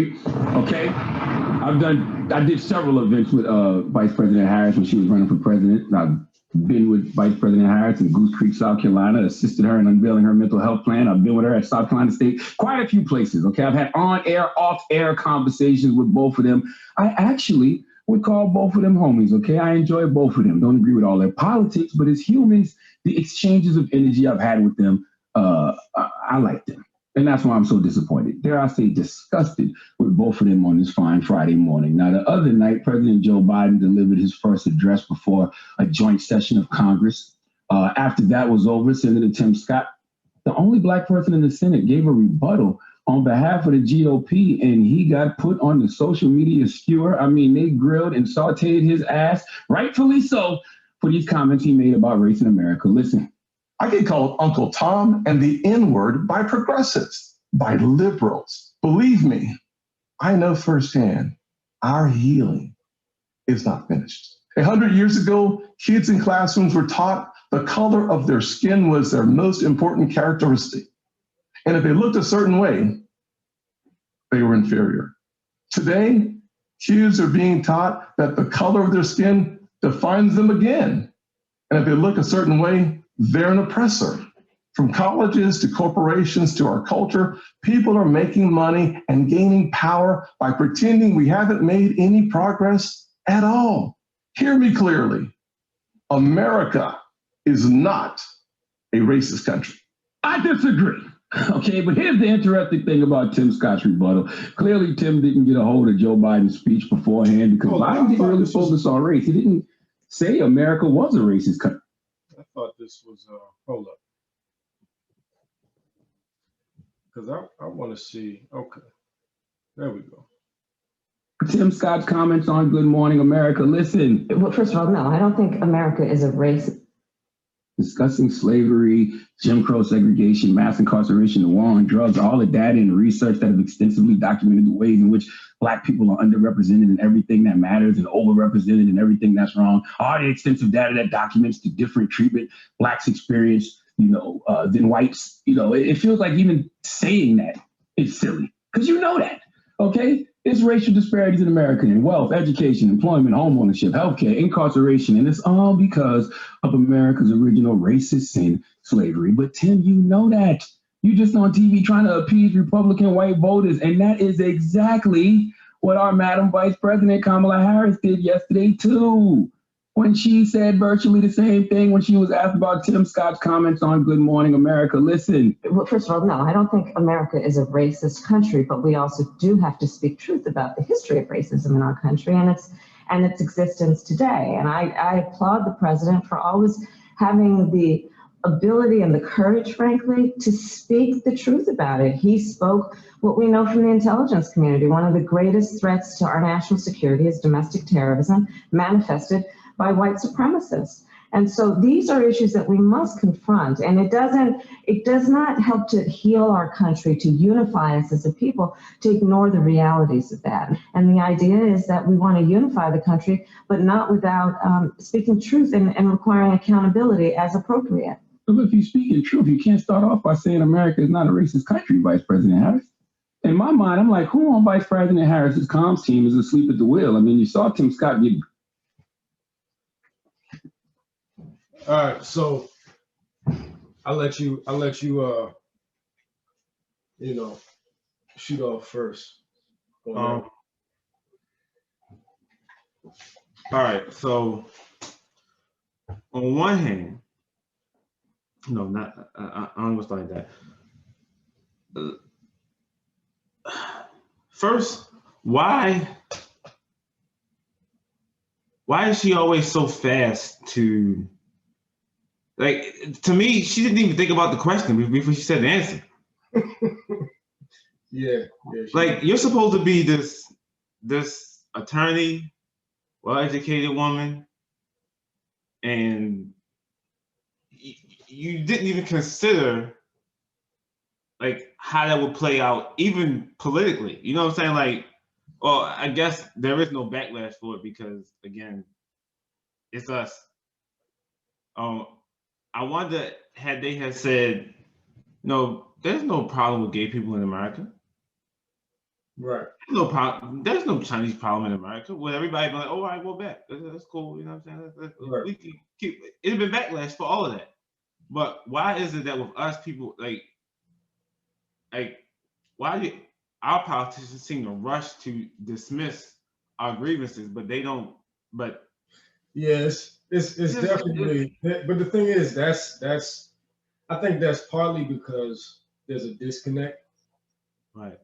Street. Okay, I did several events with Vice President Harris when she was running for president. I've been with Vice President Harris in Goose Creek, South Carolina, assisted her in unveiling her mental health plan. I've been with her at South Carolina State, quite a few places. Okay, I've had on-air, off-air conversations with both of them. I actually would call both of them homies. Okay, I enjoy both of them. Don't agree with all their politics, but as humans, the exchanges of energy I've had with them, I like them. And that's why I'm so disappointed. Dare I say disgusted with both of them on this fine Friday morning. Now, the other night, President Joe Biden delivered his first address before a joint session of Congress. After that was over, Senator Tim Scott, the only black person in the Senate, gave a rebuttal on behalf of the GOP, and he got put on the social media skewer. I mean, they grilled and sauteed his ass, rightfully so, for these comments he made about race in America. Listen. I get called Uncle Tom and the N-word by progressives, by liberals. Believe me, I know firsthand our healing is not finished. 100 years ago, kids in classrooms were taught the color of their skin was their most important characteristic. And if they looked a certain way, they were inferior. Today, kids are being taught that the color of their skin defines them again. And if they look a certain way, they're an oppressor. From colleges to corporations to our culture, people are making money and gaining power by pretending we haven't made any progress at all. Hear me clearly. America is not a racist country. I disagree. Okay, but here's the interesting thing about Tim Scott's rebuttal. Clearly, Tim didn't get a hold of Joe Biden's speech beforehand because Biden didn't really focus on race. He didn't say America was a racist country. I thought this was hold up, because I want to see. Okay, there we go. Tim Scott's comments on Good Morning America. Listen. Well, first of all, no, I don't think America is a race. Discussing slavery, Jim Crow segregation, mass incarceration, the war on drugs, all the data and research that have extensively documented the ways in which Black people are underrepresented in everything that matters and overrepresented in everything that's wrong. All the extensive data that documents the different treatment Blacks experience, than whites. It feels like even saying that is silly because you know that, okay? It's racial disparities in America in wealth, education, employment, homeownership, healthcare, incarceration, and it's all because of America's original racist sin, slavery. But Tim, you know that. You just on TV trying to appease Republican white voters, and that is exactly what our Madam Vice President Kamala Harris did yesterday too, when she said virtually the same thing when she was asked about Tim Scott's comments on Good Morning America. Listen. Well, first of all, no, I don't think America is a racist country, but we also do have to speak truth about the history of racism in our country and its existence today. And I applaud the president for always having the ability and the courage, frankly, to speak the truth about it. He spoke what we know from the intelligence community. One of the greatest threats to our national security is domestic terrorism, manifested by white supremacists. And so these are issues that we must confront. And it does not help to heal our country, to unify us as a people, to ignore the realities of that. And the idea is that we want to unify the country, but not without speaking truth and requiring accountability as appropriate. But if you speak in truth, you can't start off by saying America is not a racist country, Vice President Harris. In my mind, I'm like, who on Vice President Harris's comms team is asleep at the wheel? I mean, you saw Tim Scott get. All right, so I'll let you shoot off first. All right, so on one hand, no, not I don't want to start like that. First, why is she always so fast to? Like, to me, she didn't even think about the question before she said the answer. Yeah. Like, you're supposed to be this attorney, well-educated woman, and you didn't even consider like how that would play out, even politically. You know what I'm saying? Like, well, I guess there is no backlash for it because, again, it's us. I wonder had they had said, no, there's no problem with gay people in America. Right. No problem. There's no Chinese problem in America where everybody be like, "Oh, all right, we're back. That's cool." You know what I'm saying? Right. We can keep. It's been backlash for all of that. But why is it that with us people, like, why do our politicians seem to rush to dismiss our grievances, but they don't? But Yes, it's definitely. But the thing is, that's I think that's partly because there's a disconnect. right.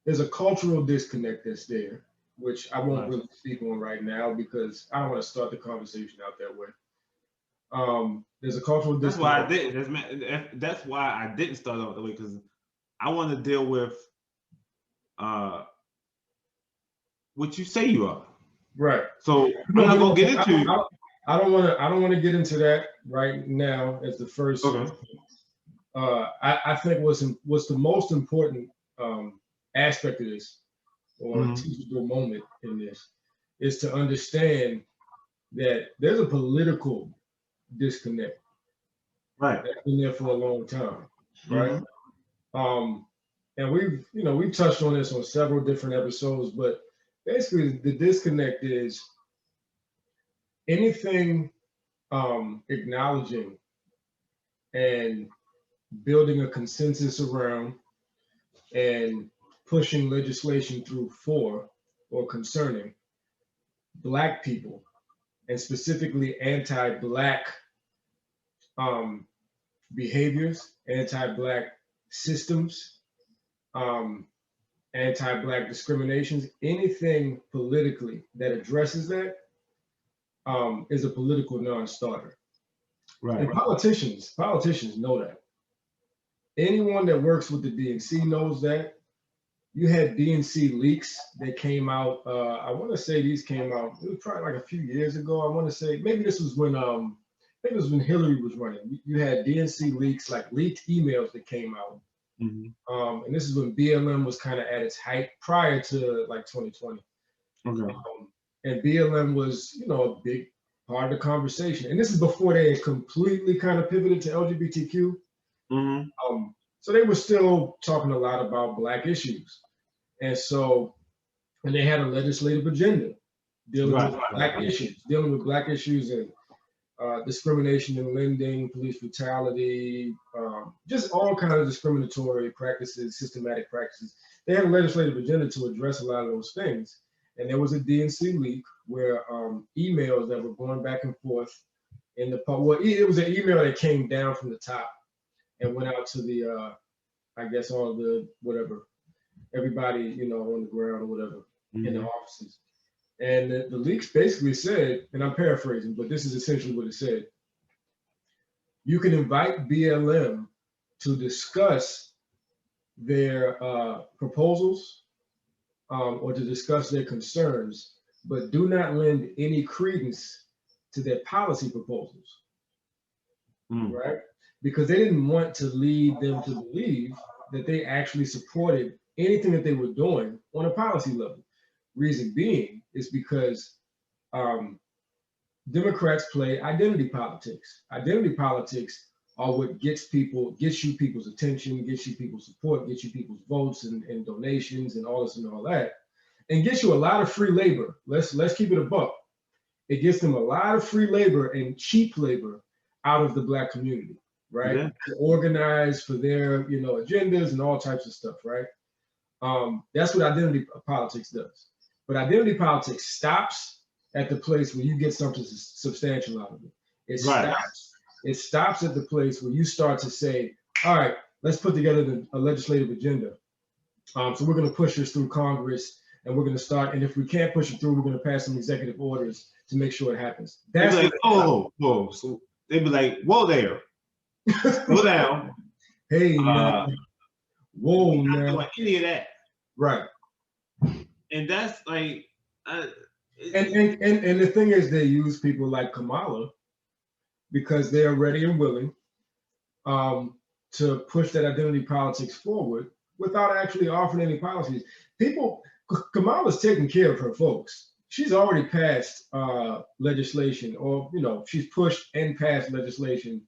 There's a cultural disconnect that's there, which I won't Right. really speak on right now because I don't want to start the conversation out that way. There's a cultural That's why I disconnect. didn't. That's why I didn't start off the way, because I want to deal with what you say you are. Right. So I'm not gonna get into. I don't want to get into that right now as the first. Okay. I think what's the most important aspect of this, or Mhm. teachable moment in this, is to understand that there's a political disconnect Right. that's been there for a long time, right? Mhm. And we've touched on this on several different episodes, but basically the disconnect is anything acknowledging and building a consensus around and pushing legislation through for or concerning Black people, and specifically anti-Black behaviors, anti-Black systems, um, anti-Black discriminations, anything politically that addresses that is a political non-starter. Right. And politicians know that. Anyone that works with the DNC knows that. You had DNC leaks that came out. I want to say these came out. It was probably like a few years ago. I want to say maybe this was when Hillary was running. You had DNC leaks, like leaked emails that came out. Mm-hmm. And this is when BLM was kind of at its height prior to like 2020. Okay. And BLM was, a big part of the conversation. And this is before they had completely kind of pivoted to LGBTQ. Mm-hmm. So they were still talking a lot about Black issues. And they had a legislative agenda dealing with Black issues and discrimination in lending, police brutality, just all kinds of discriminatory practices, systematic practices. They had a legislative agenda to address a lot of those things. And there was a DNC leak where emails that were going back and forth it was an email that came down from the top and went out to the, I guess, all the whatever, everybody, on the ground or whatever, in the offices. And the leaks basically said, and I'm paraphrasing, but this is essentially what it said. You can invite BLM to discuss their proposals or to discuss their concerns, but do not lend any credence to their policy proposals, right? Because they didn't want to lead them to believe that they actually supported anything that they were doing on a policy level. Reason being is because Democrats play identity politics. Identity politics are what gets you people's attention, gets you people's support, gets you people's votes and donations and all this and all that, and gets you a lot of free labor. Let's keep it a buck. It gets them a lot of free labor and cheap labor out of the Black community, right? Yeah. To organize for their, agendas and all types of stuff, right? That's what identity politics does. But identity politics stops at the place where you get something substantial out of it. It stops at the place where you start to say, all right, let's put together a legislative agenda. So we're going to push this through Congress, and we're going to start. And if we can't push it through, we're going to pass some executive orders to make sure it happens. That's like, whoa. So they'd be like, whoa there, slow down. Hey, man. Whoa, we're not man. doing any of that. Right. And that's like, and the thing is, they use people like Kamala because they are ready and willing to push that identity politics forward without actually offering any policies. Kamala's taking care of her folks. She's already passed legislation, or she's pushed and passed legislation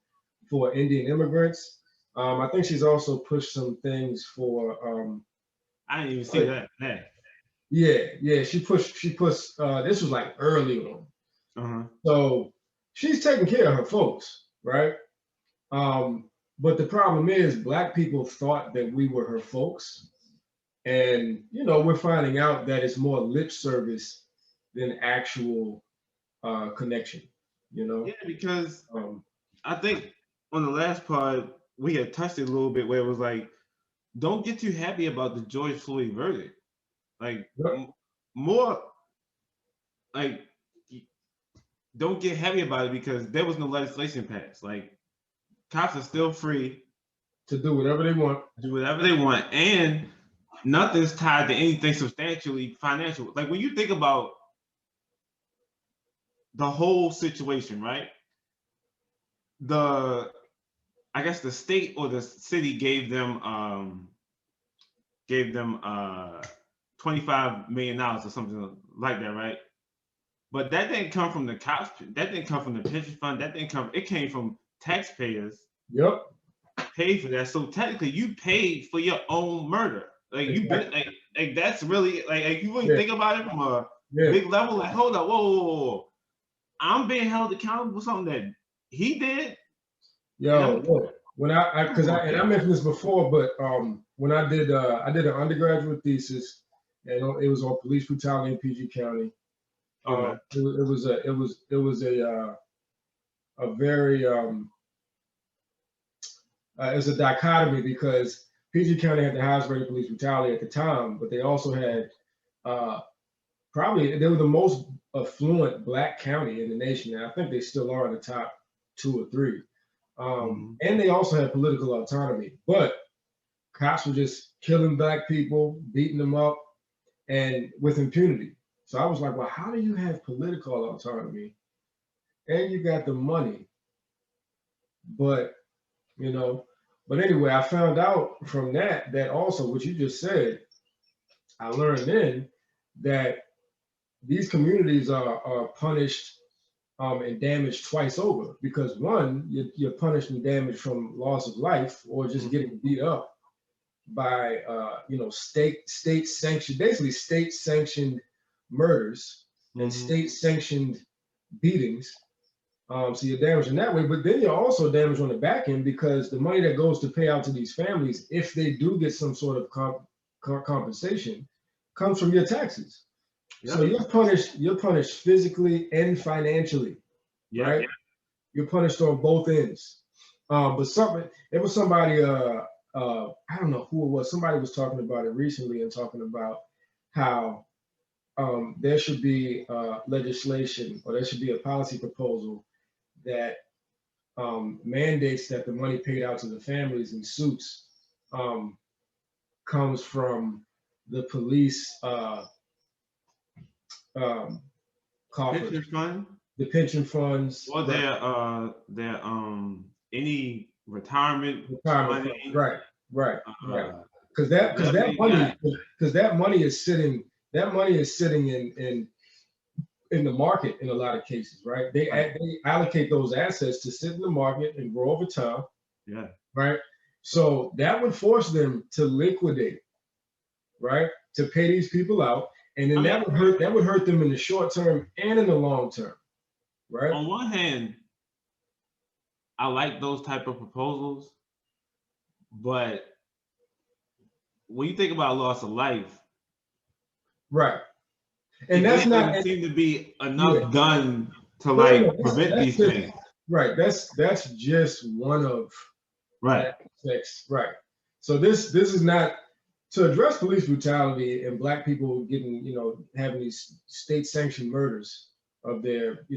for Indian immigrants. I think she's also pushed some things for I didn't even see that. Nah. Yeah. She pushed. This was like early on. Uh-huh. So she's taking care of her folks, right? But the problem is, Black people thought that we were her folks, and we're finding out that it's more lip service than actual connection. Yeah, because Um, I think on the last part we had touched it a little bit where it was like, don't get too happy about the George Floyd verdict. Like more like don't get happy about it because there was no legislation passed. Like cops are still free to do whatever they want. And nothing's tied to anything substantially financial. Like when you think about the whole situation, right? I guess the state or the city gave them $25 million or something like that, right? But that didn't come from the cops. That didn't come from the pension fund. It came from taxpayers. Yep. Paid for that. So technically, you paid for your own murder. Like exactly. like that's really like you really think about it from a big level. Like, hold up, whoa. I'm being held accountable for something that he did. Look, when I mentioned this before, but when I did an undergraduate thesis, and it was on police brutality in PG County. It was a very it's a dichotomy because PG County had the highest rate of police brutality at the time, but they also had they were the most affluent Black county in the nation, and I think they still are in the top 2 or 3. And they also had political autonomy, but cops were just killing Black people, beating them up, and with impunity. So I was like, well, how do you have political autonomy and you got the money? But anyway, I found out from that also what you just said, I learned then that these communities are punished and damaged twice over, because one, you're punished and damaged from loss of life or just getting beat up by state sanctioned murders and state sanctioned beatings. So you're damaged in that way, but then you're also damaged on the back end because the money that goes to pay out to these families, if they do get some sort of compensation, comes from your taxes. Yep. So you're punished physically and financially, right? You're punished on both ends. But it was somebody, I don't know who it was. Somebody was talking about it recently and talking about how there should be legislation, or there should be a policy proposal that mandates that the money paid out to the families in suits comes from the police coffers. Pension fund? The pension funds. Or their any retirement money. Right. Because that money is sitting in the market in a lot of cases, right? They allocate those assets to sit in the market and grow over time. Yeah. Right. So that would force them to liquidate, right? To pay these people out, and then that would hurt them in the short term and in the long term, right? On one hand, I like those type of proposals, but when you think about loss of life, right? And that's not seem to be enough done to prevent these things. Right. That's just one of aspects. Right. So this is not to address police brutality and Black people getting, having these state sanctioned murders of their,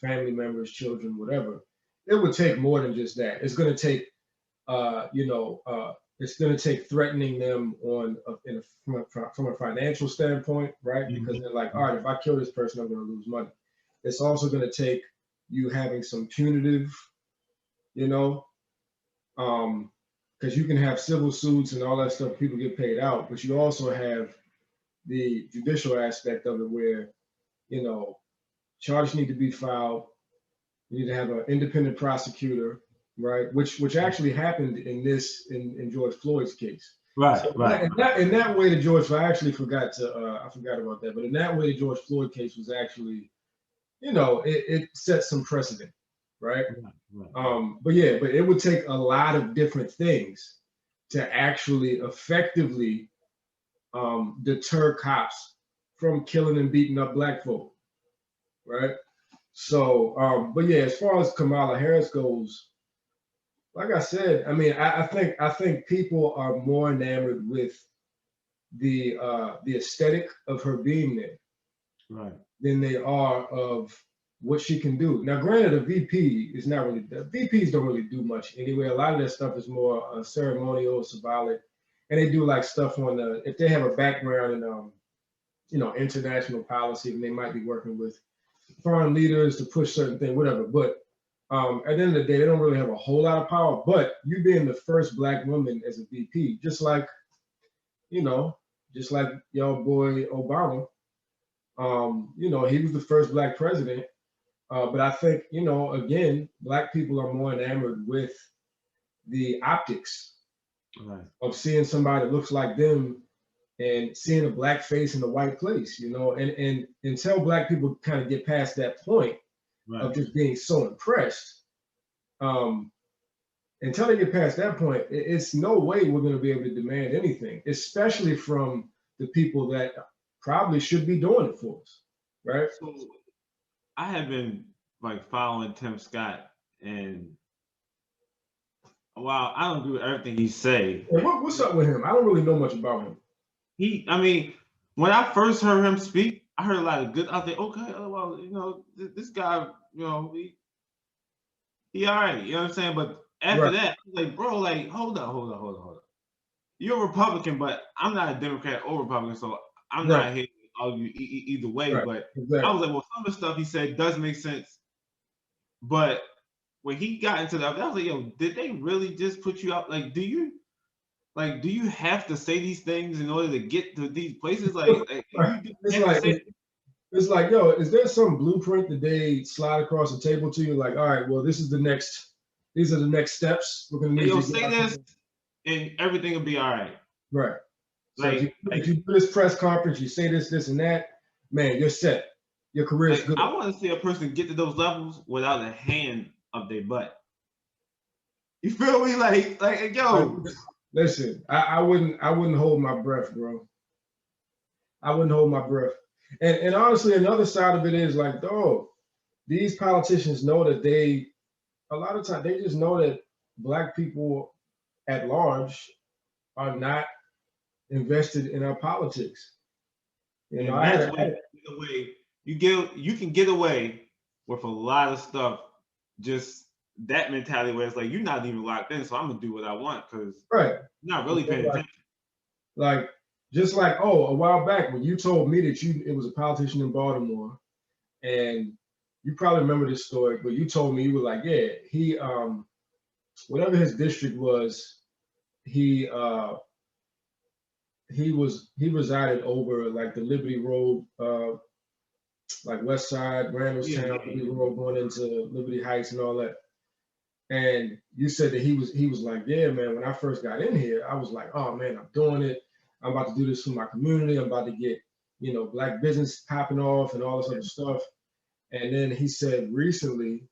family members, children, whatever. It would take more than just that. It's going to take, it's going to take threatening them from a financial standpoint, right? Because they're like, all right, if I kill this person, I'm going to lose money. It's also going to take you having some punitive, because you can have civil suits and all that stuff, people get paid out, but you also have the judicial aspect of it where, charges need to be filed. You need to have an independent prosecutor, right? Which actually happened in George Floyd's case. Right, So right. in that way, the George Floyd, I actually forgot to I forgot about that, but in that way, the George Floyd case was actually, it set some precedent, right? But yeah, but it would take a lot of different things to actually effectively deter cops from killing and beating up black folk, right? So, but yeah, as far as Kamala Harris goes, like I said, I mean, I think people are more enamored with the aesthetic of her being there, Right. than they are of what she can do. Now, granted, a VP is not really, the VPs don't really do much anyway. A lot of their stuff is more ceremonial, symbolic, and they do like stuff on if they have a background in, international policy, and they might be working with foreign leaders to push certain things, whatever. But at the end of the day, they don't really have a whole lot of power. But you being the first black woman as a VP, just like, just like y'all boy Obama, he was the first black president. But I think, again, black people are more enamored with the optics of seeing somebody that looks like them and seeing a black face in a white place, and until black people kind of get past that point of just being so impressed, until they get past that point, it's no way we're going to be able to demand anything, especially from the people that probably should be doing it for us, right? So I have been like following Tim Scott, and while I don't agree with everything he say, What's up with him? I don't really know much about him. I mean, when I first heard him speak, I heard a lot of good. I think, okay, well, this guy, he all right, you know what I'm saying? But after that, I was like, bro, like, hold up. You're a Republican, but I'm not a Democrat or Republican, so I'm not here to argue either way. But I was like, well, some of the stuff he said does make sense. But when he got into that, I was like, yo, did they really just put you out? Like, do you have to say these things in order to get to these places? It's like, yo, is there some blueprint that they slide across the table to you? Like, all right, well, these are the next steps. We're gonna need you to say this, and everything will be all right. Right. So if you do this press conference, you say this, this, and that, man, you're set. Your career is good. I want to see a person get to those levels without a hand up their butt. You feel me? Like yo. Listen, I wouldn't hold my breath, bro. I wouldn't hold my breath. And honestly, another side of it is like, dog, these politicians know that a lot of times they just know that black people at large are not invested in our politics. You can get away with a lot of stuff, just that mentality where it's like, you're not even locked in, so I'm gonna do what I want because you're not really paying attention. Like, just like, a while back when you told me that it was a politician in Baltimore, and you probably remember this story, but you told me, you were like, yeah, he whatever his district was, he resided over like the Liberty Road, like West Side, Randallstown, Liberty Road going into Liberty Heights and all that. And you said that he was like, yeah, man, when I first got in here, I was like, oh man, I'm doing it. I'm about to do this for my community. I'm about to get, black business popping off and all this other stuff. And then he said recently,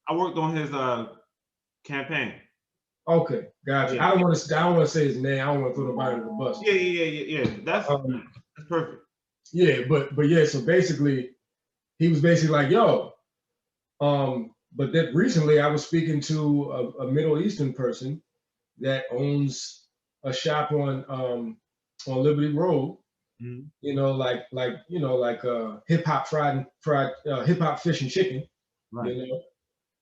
I worked on his campaign. Okay, gotcha. I don't want to say his name. I don't want to throw nobody under the bus. Yeah. That's perfect. Yeah, but yeah. So basically, he was basically like, yo, but that recently I was speaking to a Middle Eastern person that owns a shop on Liberty Road. Like hip hop hip hop fish and chicken. Right.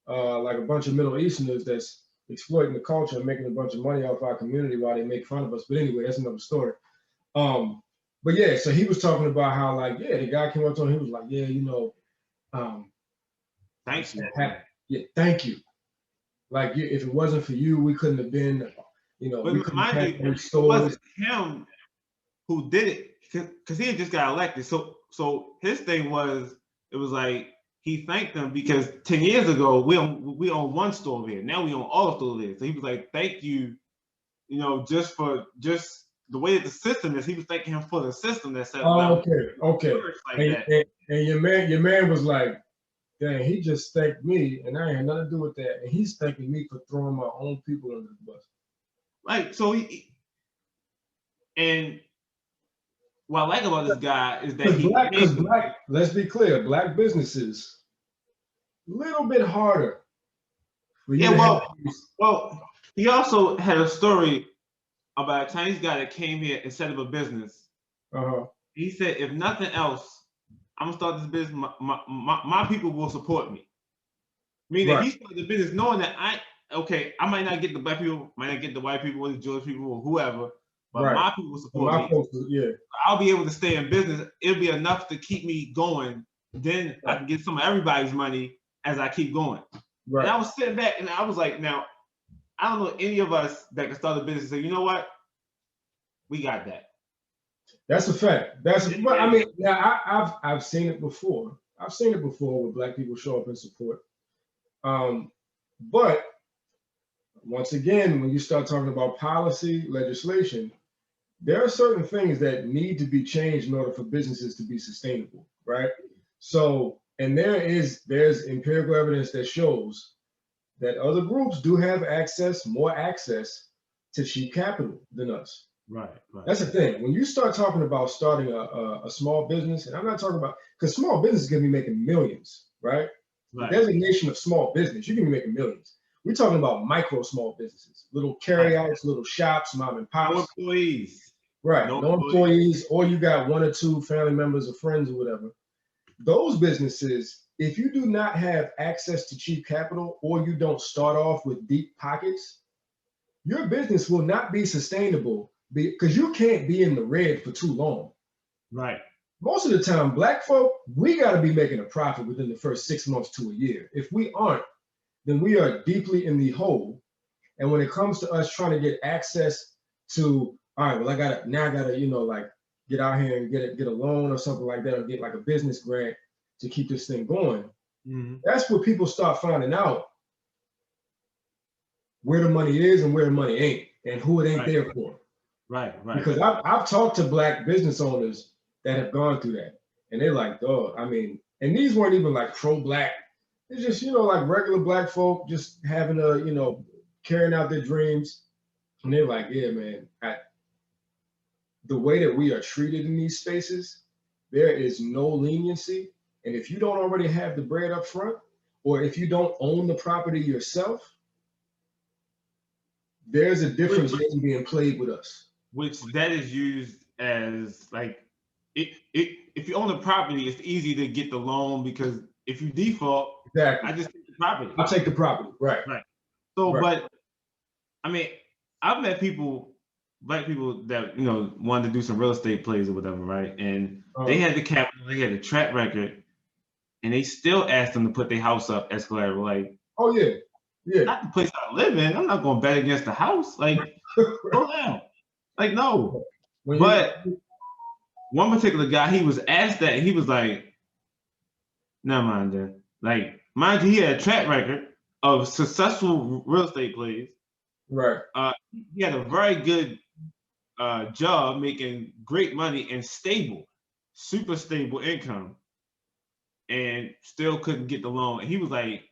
Like a bunch of Middle Easterners that's exploiting the culture and making a bunch of money off our community while they make fun of us. But anyway, that's another story. But yeah, so he was talking about how the guy came up to him, he was like, thank you. Yeah, thank you. Like, if it wasn't for you, we couldn't have been, but we couldn't have it wasn't him who did it because he had just got elected. So his thing was, it was like, he thanked them because 10 years ago, we own one store there. Now we own all stores there. So he was like, thank you, just the way that the system is, he was thanking him for the system that set him Oh, up. okay. Like And, that. and your man was like, dang, he just thanked me, and I had nothing to do with that. And he's thanking me for throwing my own people under the bus. Like, so and what I like about this guy is that Because black, let's be clear, black businesses, a little bit harder. Yeah, well, he also had a story about a Chinese guy that came here and set up a business. He said, if nothing else, I'm gonna start this business. My people will support me. Meaning, he started the business knowing that I might not get the black people, might not get the white people, or the Jewish people, or whoever, but my people will support me. Folks, I'll be able to stay in business. It'll be enough to keep me going. Then I can get some of everybody's money as I keep going. And I was sitting back and I was like, now, I don't know any of us that can start a business and say, you know what? We got that. That's a fact. I mean, yeah, I've seen it before. I've seen it before where black people show up and support. But once again, when you start talking about policy, legislation, there are certain things that need to be changed in order for businesses to be sustainable, right? So, and there's empirical evidence that shows that other groups do have more access to cheap capital than us. Right. That's the thing. When you start talking about starting a small business, and I'm not talking about, because small business is going to be making millions, right? The designation of small business, you can be making millions. We're talking about micro small businesses, little carryouts, little shops, mom and pops. No employees. Right. No employees, or you got one or two family members or friends or whatever. Those businesses, if you do not have access to cheap capital, or you don't start off with deep pockets, your business will not be sustainable because you can't be in the red for too long. Right. Most of the time, black folk, we got to be making a profit within the first 6 months to a year. If we aren't, then we are deeply in the hole. And when it comes to us trying to get access to, all right, well, I gotta, like get out here and get a loan or something like that, or get like a business grant to keep this thing going. Mm-hmm. That's where people start finding out where the money is and where the money ain't, and who it ain't there for. Right. Because I've talked to black business owners that have gone through that, and they're like, oh, I mean, and these weren't even like pro-black. It's just, like regular black folk just having carrying out their dreams. And they're like, yeah, man, the way that we are treated in these spaces, there is no leniency. And if you don't already have the bread up front, or if you don't own the property yourself, there's a difference in being played with us. Which that is used as like, if you own the property, it's easy to get the loan because if you default, I just take the property. I'll take the property, right. So, but I mean, I've met black people that, wanted to do some real estate plays or whatever, right? And they had the capital, they had the track record, and they still asked them to put their house up as collateral. Like, oh yeah. Not the place I live in. I'm not going to bet against the house. Like, go down. Like, no. But one particular guy, he was asked that, and he was like, never mind that. Like, mind you, he had a track record of successful real estate plays. Right. He had a very good job, making great money and stable, super stable income, and still couldn't get the loan. And he was like,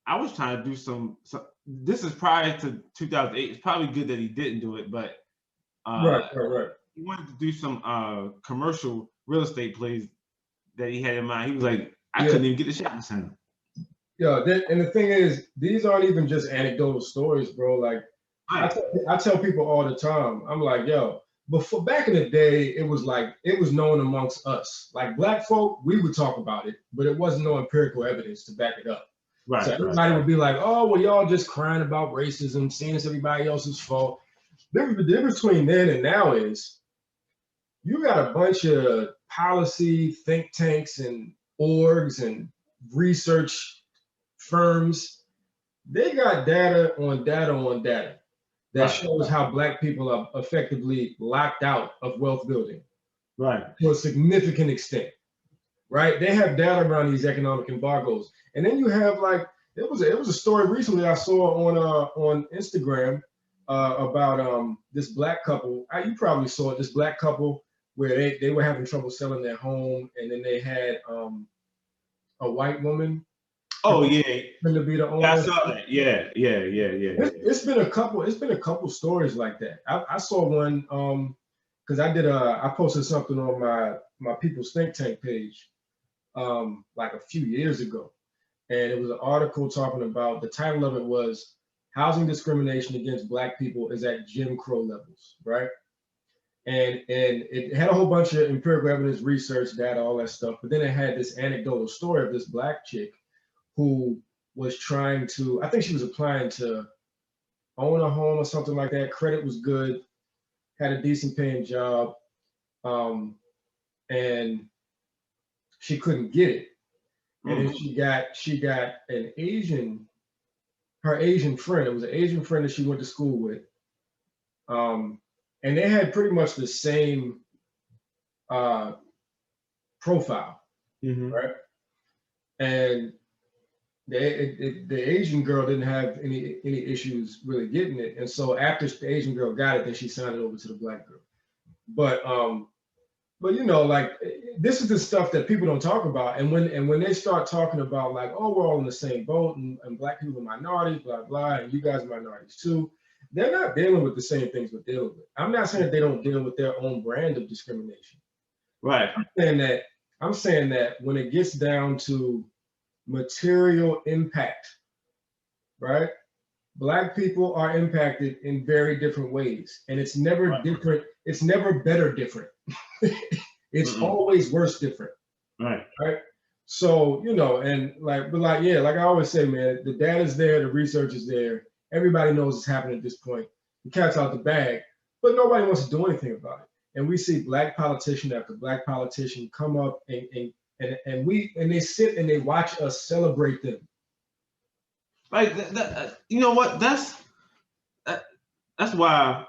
I was trying to do some this is prior to 2008. It's probably good that he didn't do it, but right. He wanted to do some commercial real estate plays that he had in mind. He was like, I couldn't even get the shopping center. Yeah, and the thing is, these aren't even just anecdotal stories, bro. Like, I tell people all the time, I'm like, yo, before back in the day, it was known amongst us. Like black folk, we would talk about it, but it wasn't no empirical evidence to back it up. Right. So everybody would be like, oh, well, y'all just crying about racism, seeing it's everybody else's fault. The difference between then and now is you got a bunch of policy think tanks and orgs and research firms. They got data on data that shows how black people are effectively locked out of wealth building. Right. To a significant extent. Right? They have data around these economic embargoes. And then you have like, it was a story recently I saw on Instagram about this black couple. You probably saw it. This black couple where they were having trouble selling their home, and then they had a white woman. Oh yeah, to be the owner. I saw that. Yeah. It's been a couple. It's been a couple stories like that. I saw one because I posted something on my People's Think Tank page like a few years ago, and it was an article talking about, the title of it was "Housing Discrimination Against Black People is at Jim Crow Levels," right? And it had a whole bunch of empirical evidence, research, data, all that stuff. But then it had this anecdotal story of this black chick who was trying to, I think she was applying to own a home or something like that. Credit was good, had a decent paying job, and she couldn't get it. And then she got an her Asian friend. It was an Asian friend that she went to school with. And they had pretty much the same profile, right? And the Asian girl didn't have any issues really getting it, and so after the Asian girl got it, then she signed it over to the black girl. But you know, like, this is the stuff that people don't talk about, and when they start talking about, like, oh, we're all in the same boat, and black people are minorities, blah blah, and you guys are minorities too, they're not dealing with the same things we're dealing with. I'm not saying that they don't deal with their own brand of discrimination. Right. I'm saying that when it gets down to material impact, right? Black people are impacted in very different ways, and it's never different. It's never better different. It's always worse different. Right. Right. So, you know, and like I always say, man, the data's there, the research is there. Everybody knows it's happening at this point. The cat's out the bag, but nobody wants to do anything about it. And we see black politician after black politician come up and they sit and they watch us celebrate them. Like you know what? That's why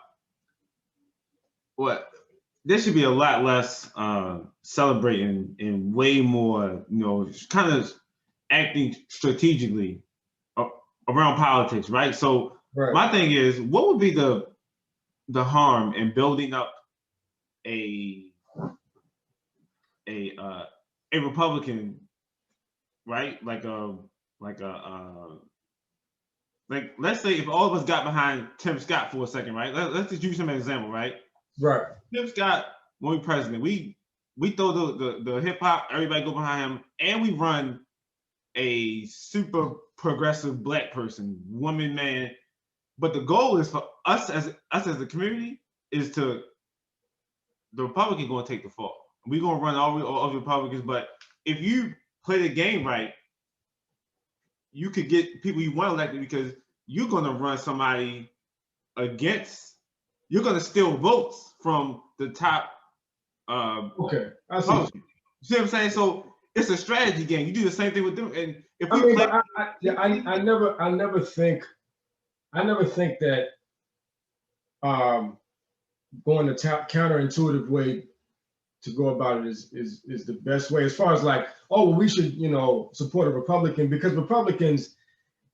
there should be a lot less celebrating and way more, you know, kind of acting strategically around politics, right? So my thing is, what would be the harm in building up a Republican, right? Like let's say if all of us got behind Tim Scott for a second, right? Let's just use him as an example, right? Right. Tim Scott, when we president, we throw the hip hop, everybody go behind him, and we run a super progressive black person, woman, man. But the goal is for us as a community is the Republican going to take the fall. We're going to run all of the Republicans, but if you play the game right, you could get people you want elected because you're going to run somebody against. You're going to steal votes from the top. Okay, I see. You see what I'm saying? So it's a strategy game. You do the same thing with them, and if I never think that going the counterintuitive way to go about it is the best way, as far as like, oh, well, we should, you know, support a Republican, because Republicans,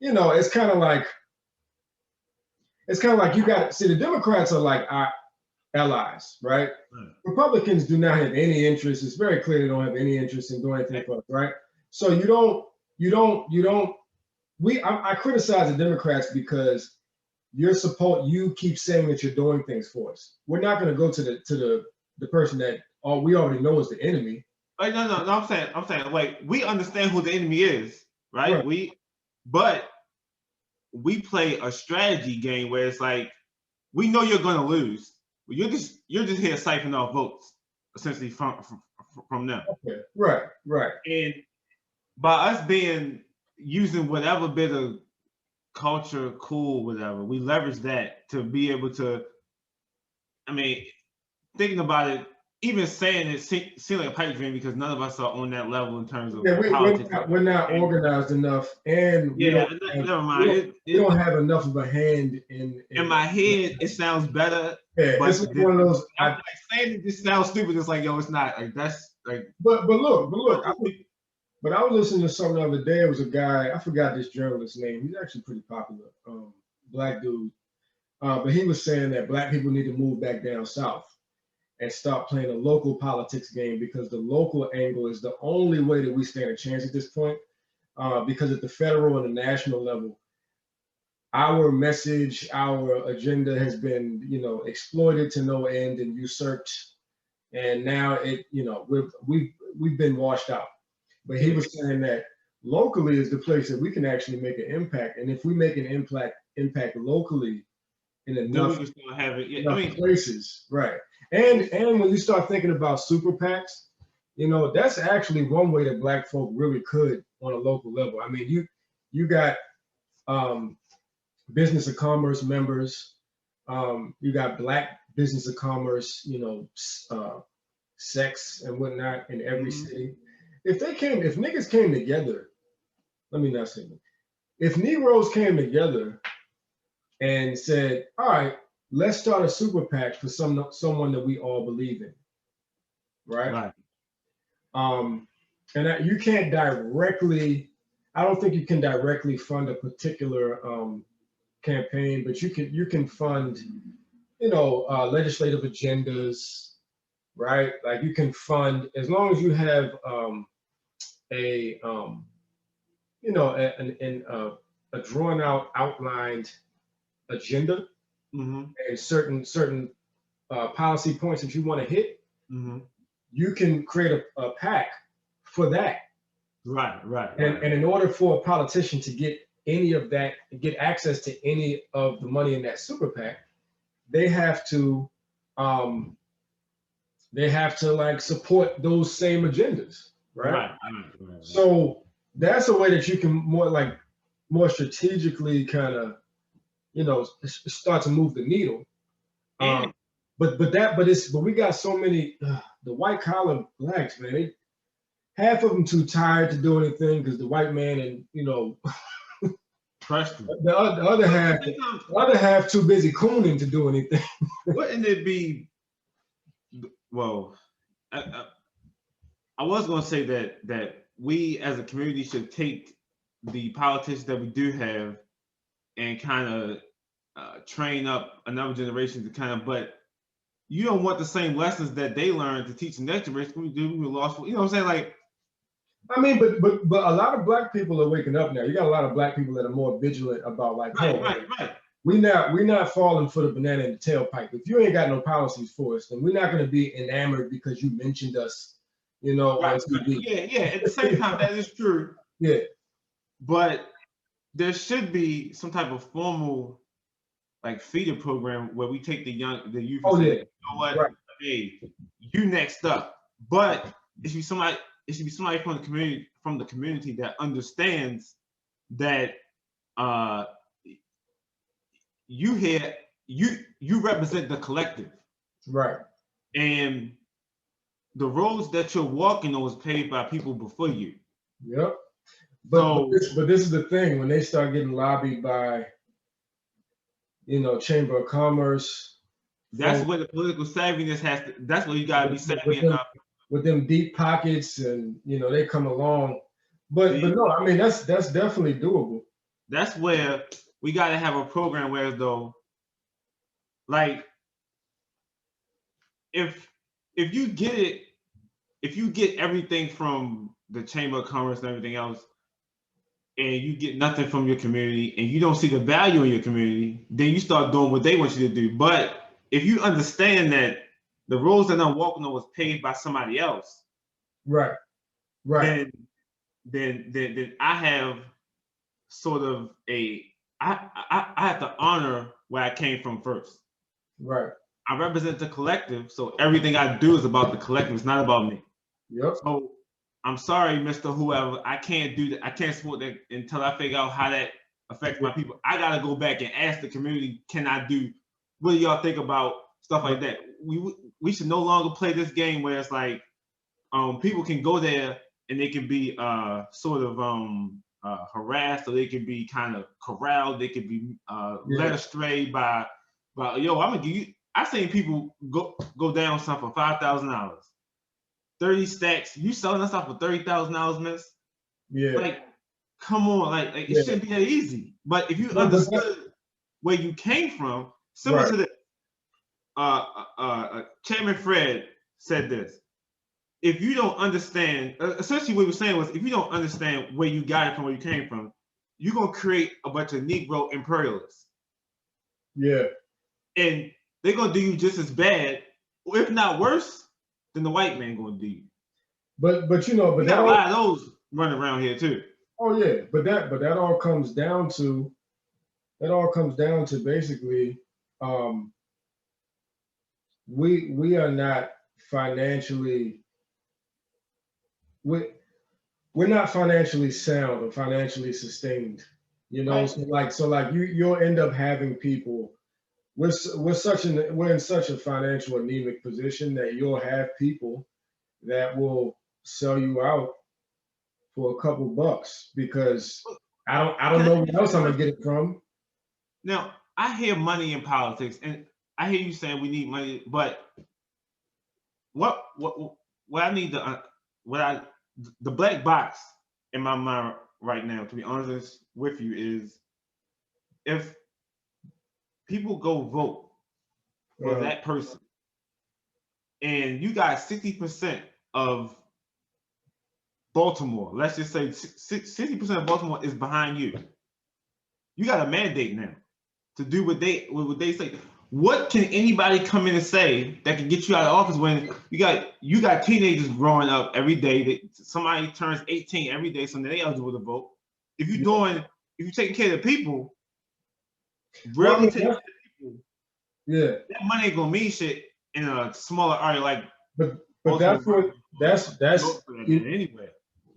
you know, it's kind of like you got to see, the Democrats are like our allies, right? Republicans do not have any interest. It's very clear they don't have any interest in doing anything for us, right? So I criticize the Democrats because you keep saying that you're doing things for us. We're not going to go to the person that we already know is the enemy. No. I'm saying, like, we understand who the enemy is, right? But we play a strategy game where it's like, we know you're going to lose. You're just here to siphon off votes, essentially from them. Okay. Right. And by us using whatever bit of culture, cool, whatever, we leverage that to be able to. I mean, thinking about it, even saying it seems like a pipe dream because none of us are on that level in terms of politics. We're not organized enough, and never mind. We don't have enough of a hand in my head. It sounds better. Yeah, but it's one of those. I'm like saying it just sounds stupid. It's like, yo, it's not. Like, that's like. But look. But I was listening to something the other day. It was a guy, I forgot this journalist's name. He's actually pretty popular, black dude. But he was saying that black people need to move back down south and stop playing a local politics game, because the local angle is the only way that we stand a chance at this point. Because at the federal and the national level, our message, our agenda has been, exploited to no end and usurped, and now we've been washed out. But he was saying that locally is the place that we can actually make an impact, and if we make an impact locally in enough places, right? And when you start thinking about super PACs, that's actually one way that black folk really could on a local level. I mean, you got business of commerce members, you got black business of commerce, sex and whatnot in every city. If niggas came together, let me not say that. If Negroes came together and said, all right, let's start a super PAC for someone that we all believe in, right? And you can't directly, I don't think you can directly fund a particular campaign, but you can fund, legislative agendas, right? Like you can fund, as long as you have a drawn out, outlined agenda and certain policy points that you want to hit, you can create a PAC for that. Right. And in order for a politician to get any of that, get access to any of the money in that super PAC, they have to like support those same agendas, right? So that's a way that you can more strategically kind of, start to move the needle. But we got so many the white collar blacks, man. Half of them too tired to do anything because the white man and the other half too busy cooning to do anything. Wouldn't it be? Well, I was going to say that we as a community should take the politicians that we do have and kind of train up another generation to kind of, but you don't want the same lessons that they learned to teach the next generation. We do lost, you know what I'm saying? Like, I mean, but a lot of black people are waking up now. You got a lot of black people that are more vigilant about like, right. We not falling for the banana in the tailpipe. If you ain't got no policies for us, then we're not going to be enamored because you mentioned us, on TV. Yeah. At the same time, that is true. Yeah. But there should be some type of formal, like feeder program where we take the youth. And say, you know what? Right. Hey, you next up. But it should be somebody from the community that understands that you represent the collective, right? And the roads that you're walking on was paved by people before you. Yep. But this is the thing: when they start getting lobbied by, Chamber of Commerce, that's where the political savviness has to. That's where you gotta be savvy enough. With them deep pockets, and they come along. But no, I mean that's definitely doable. That's where we gotta have a program where though, like, if you get everything from the Chamber of Commerce and everything else, and you get nothing from your community, and you don't see the value in your community, then you start doing what they want you to do. But if you understand the roads that I'm walking on was paved by somebody else, right. Then I have sort of I have to honor where I came from first. Right. I represent the collective, so everything I do is about the collective. It's not about me. Yep. So I'm sorry, Mr. Whoever, I can't do that. I can't support that until I figure out how that affects my people. I gotta go back and ask the community, can I do? What do y'all think about stuff like that? We should no longer play this game where it's like people can go there and they can be sort of harassed, or they can be kind of corralled. They can be led astray by yo. I'm gonna give you. I've seen people go down something for $5,000, 30 stacks. You selling that stuff for $30,000, miss? Yeah. Like, come on, like it shouldn't be that easy. But if you understood where you came from, Similar Right. to this. Chairman Fred said this. If you don't understand, essentially what he was saying was, if you don't understand where you got it from, where you came from, you're going to create a bunch of Negro imperialists. Yeah. And they're going to do you just as bad, or if not worse, than the white man going to do you. But you know, but We got a lot of those running around here too. oh yeah, but that all comes down to basically we are not financially we're not financially sound or financially sustained, you know. Right. So like you'll end up having people. We're in such a financial anemic position that you'll have people that will sell you out for a couple bucks because I don't know where else I'm gonna get it from. Now, I hear money in politics, and I hear you saying we need money, but what I need to the black box in my mind right now, to be honest with you, is if people go vote for that person, and you got 60% of Baltimore, let's just say 60% of Baltimore is behind you. You got a mandate now to do what they say. What can anybody come in and say that can get you out of office when you got teenagers growing up every day? That somebody turns 18 every day, so they eligible to vote. If you're taking care of the people, really taking care of the people, that money ain't gonna mean shit in a smaller area like. But that's anyway.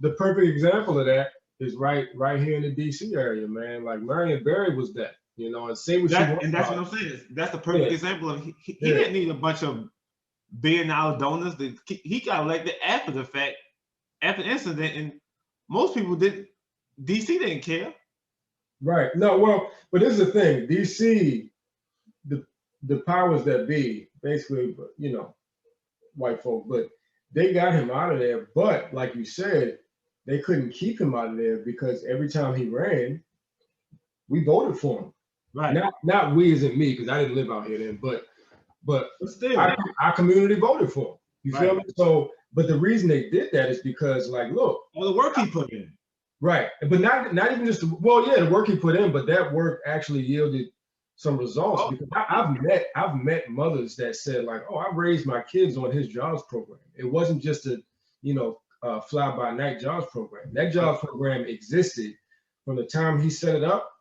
The perfect example of that is right here in the DC area, man. Like Marion Barry was that, you know, and say what you want. And that's what I'm saying. That's the perfect example of he didn't need a bunch of billion-dollar donors. He got elected after the fact, after the incident, and most people didn't. DC didn't care. Right. No, well, but this is the thing. DC, the powers that be, basically, you know, white folk, but they got him out of there. But like you said, they couldn't keep him out of there because every time he ran, we voted for him. Right. Not we as in me, because I didn't live out here then, but still, our community voted for him. You feel me? So, but the reason they did that is because, like, look, all the work he put in. Right, but not even just the work he put in, but that work actually yielded some results. Because I've met mothers that said, like, oh, I raised my kids on his jobs program. It wasn't just a fly by night jobs program. That jobs program existed from the time he set it up,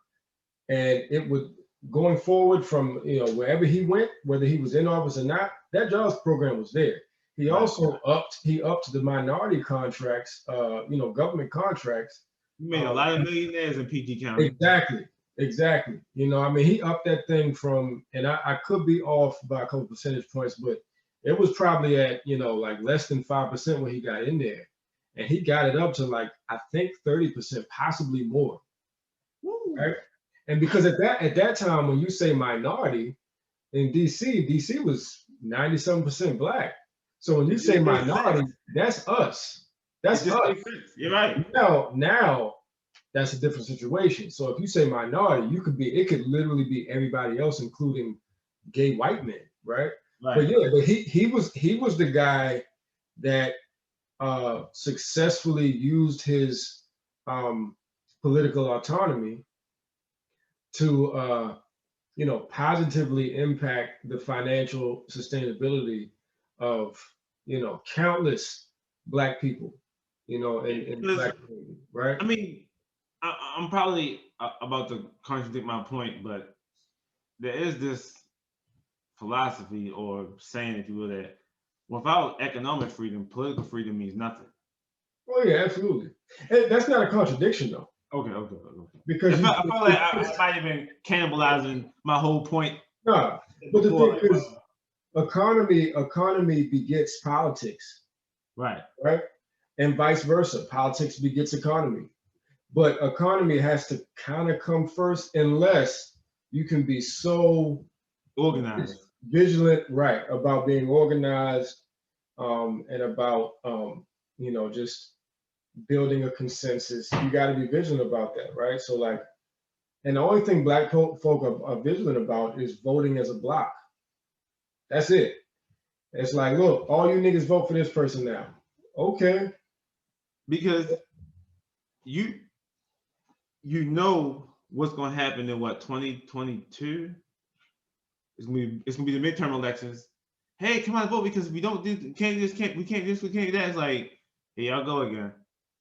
and it would going forward from wherever he went, whether he was in office or not. That jobs program was there. He also upped the minority contracts, government contracts. You made a lot of millionaires in PG County. Exactly. You know, I mean, he upped that thing from, and I could be off by a couple percentage points, but it was probably at, like less than 5% when he got in there. And he got it up to like, I think 30%, possibly more. Right? And because at that time, when you say minority in DC was 97% Black. So when you say minority, that's us. That's us. You're right. Now that's a different situation. So if you say minority, it could literally be everybody else, including gay white men, right? But he was the guy that successfully used his political autonomy to positively impact the financial sustainability of countless Black people, in Black community, right? I mean, I'm probably about to contradict my point, but there is this philosophy or saying, if you will, that without economic freedom, political freedom means nothing. Oh yeah, absolutely. And that's not a contradiction, though. Okay. Because I felt like I might have been cannibalizing my whole point. No, but the thing is, economy begets politics. Right. And vice versa. Politics begets economy. But economy has to kind of come first, unless you can be so organized, vigilant, right, about being organized, and about just building a consensus. You got to be vigilant about that, right? So like And the only thing black folk are vigilant about is voting as a block. That's it. It's like, look, all you niggas vote for this person now. Okay. Because you know what's going to happen in what 2022. It's gonna be the midterm elections. Hey, come on, vote, because if we don't do, we can't do that. It's like, here y'all go again.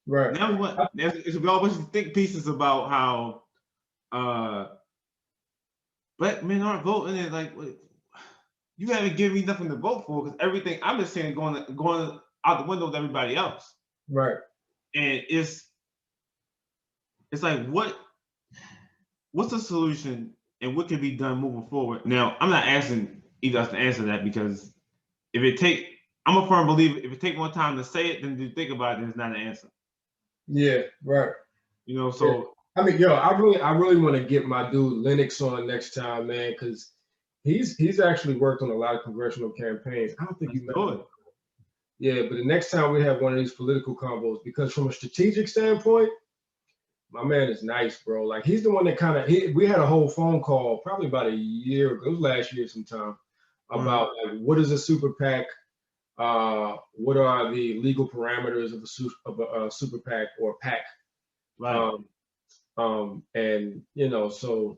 Right. Now what? It's a bunch of think pieces about how black men aren't voting, and like, you haven't given me nothing to vote for, because everything I'm just saying going out the window with everybody else. Right. And it's like, what's the solution and what can be done moving forward? Now, I'm not asking you guys to answer that, because I'm a firm believer, if it takes more time to say it than to think about it, then it's not an answer. Yeah, right. You know, so yeah. I mean, yo, I really want to get my dude Lennox on next time, man, because he's actually worked on a lot of congressional campaigns. I don't think you met him. Yeah, but the next time we have one of these political combos, because from a strategic standpoint, my man is nice, bro. Like, he's the one that we had a whole phone call probably about a year ago, it was last year sometime, about like, what is a super PAC? What are the legal parameters of a super PAC or PAC? Right. And you know, so,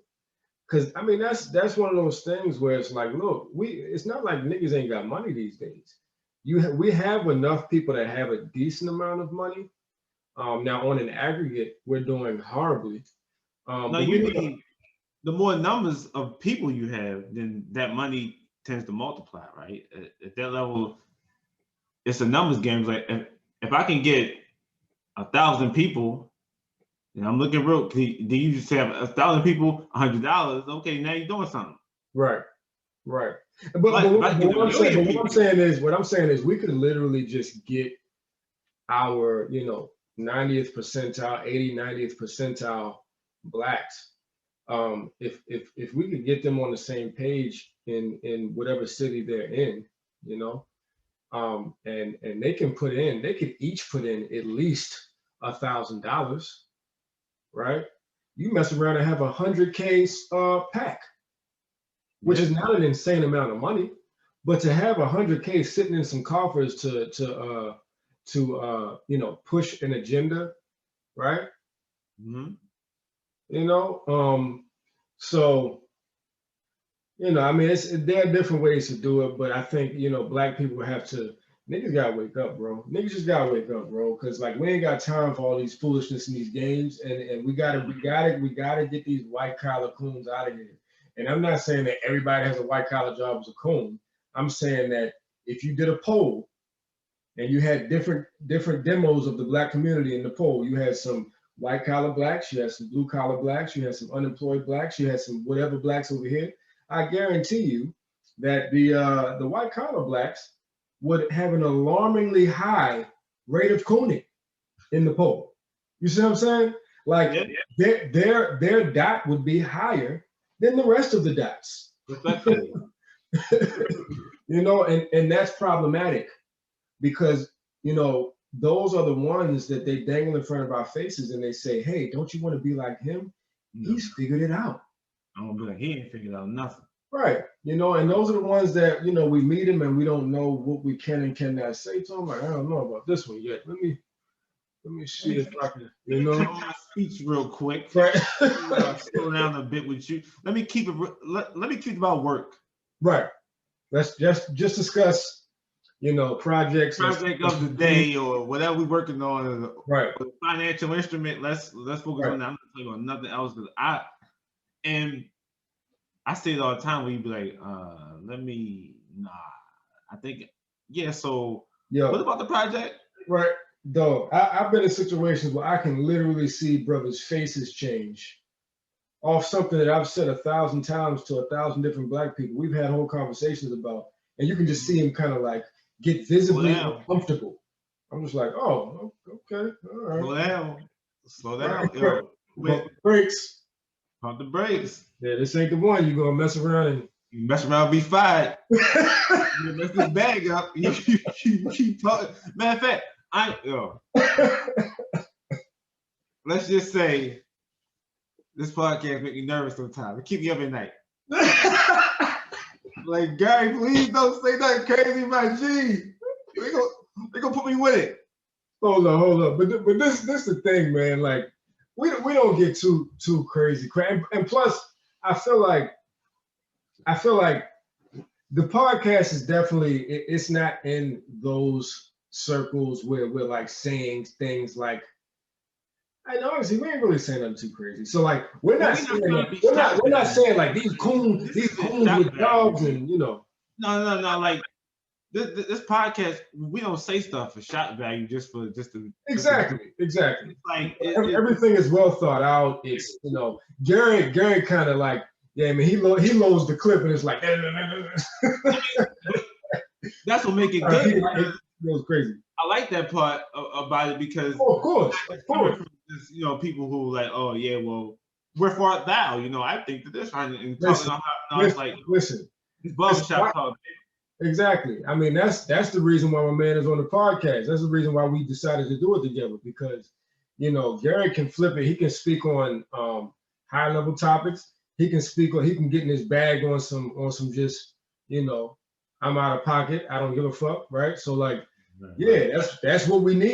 because I mean, that's one of those things where it's like, look, it's not like niggas ain't got money these days. We have enough people that have a decent amount of money. Now, on an aggregate, we're doing horribly. No, you need the more numbers of people you have, then that money tends to multiply, right? At that level, it's a numbers game. Like, if I can get 1,000 people, and I'm looking real, do you just have 1,000 people, $100? Okay, now you're doing something. Right. But what I'm saying is we could literally just get our, 90th percentile, 90th percentile blacks. If we could get them on the same page in whatever city they're in, and they could each put in at least $1,000, right? You mess around and have 100K PAC, which is not an insane amount of money, but to have 100K sitting in some coffers to push an agenda, right? Mm-hmm. So, I mean, there are different ways to do it, but I think, black people niggas gotta wake up, bro. Niggas just gotta wake up, bro. Cause like, we ain't got time for all these foolishness in these games, and we gotta get these white collar coons out of here. And I'm not saying that everybody has a white collar job as a coon. I'm saying that if you did a poll and you had different demos of the black community in the poll, you had some white collar blacks, you had some blue collar blacks, you had some unemployed blacks, you had some whatever blacks over here. I guarantee you that the white collar blacks would have an alarmingly high rate of cooning in the poll. You see what I'm saying? Like, their dot would be higher than the rest of the dots. And that's problematic, because those are the ones that they dangle in front of our faces and they say, hey, don't you want to be like him? No. He's figured it out. I'm gonna be like, he ain't figured out nothing. Right. And those are the ones that, we meet him and we don't know what we can and cannot say to him. Like, I don't know about this one yet. Let me see if I can, my speech real quick. Right. Slow down a bit with you. Let me keep it about work. Right. Let's just discuss, project of the day or whatever we're working on. Right. Financial instrument. Let's focus on that. I'm not talking about nothing else, because I say it all the time, where you be like, I think, so what about the project? Right. Dog, I've been in situations where I can literally see brothers' faces change off something that I've said 1,000 times to 1,000 different black people. We've had whole conversations about, and you can just see him kind of like get visibly uncomfortable. I'm just like, oh, okay, all right. Slow down. Pump the brakes. Pump the brakes. Yeah, this ain't the one. You're gonna mess around and be fired. You mess this bag up. You keep talking. Matter of fact, let's just say this podcast make me nervous sometimes. It keep me up at night. Like, Gary, please don't say nothing crazy about G. They gonna put me with it. Hold up. But this the thing, man. Like, we don't get too crazy. And plus, I feel like the podcast is definitely, it's not in those circles where we're like saying things like, I know, honestly, we ain't really saying nothing too crazy. So like, we're not saying like these coons with dogs and, you know. No. Like this podcast, we don't say stuff for shock value, just to Exactly. Like everything is well thought out. It's, you know, Gary kind of like, yeah, I mean, he loads the clip and it's like, that's what make it good. It goes crazy. I like that part about it because, of course. Just, you know, people who like, oh yeah, well, wherefore art thou? You know, I think that they're trying to talking about how it's like, listen, it's barbershop talk. Exactly. I mean, that's the reason why my man is on the podcast. That's the reason why we decided to do it together, because, you know, Gary can flip it. He can speak on high level topics. He can get in his bag on some just, you know, I'm out of pocket, I don't give a fuck, right? So like, yeah, that's what we need.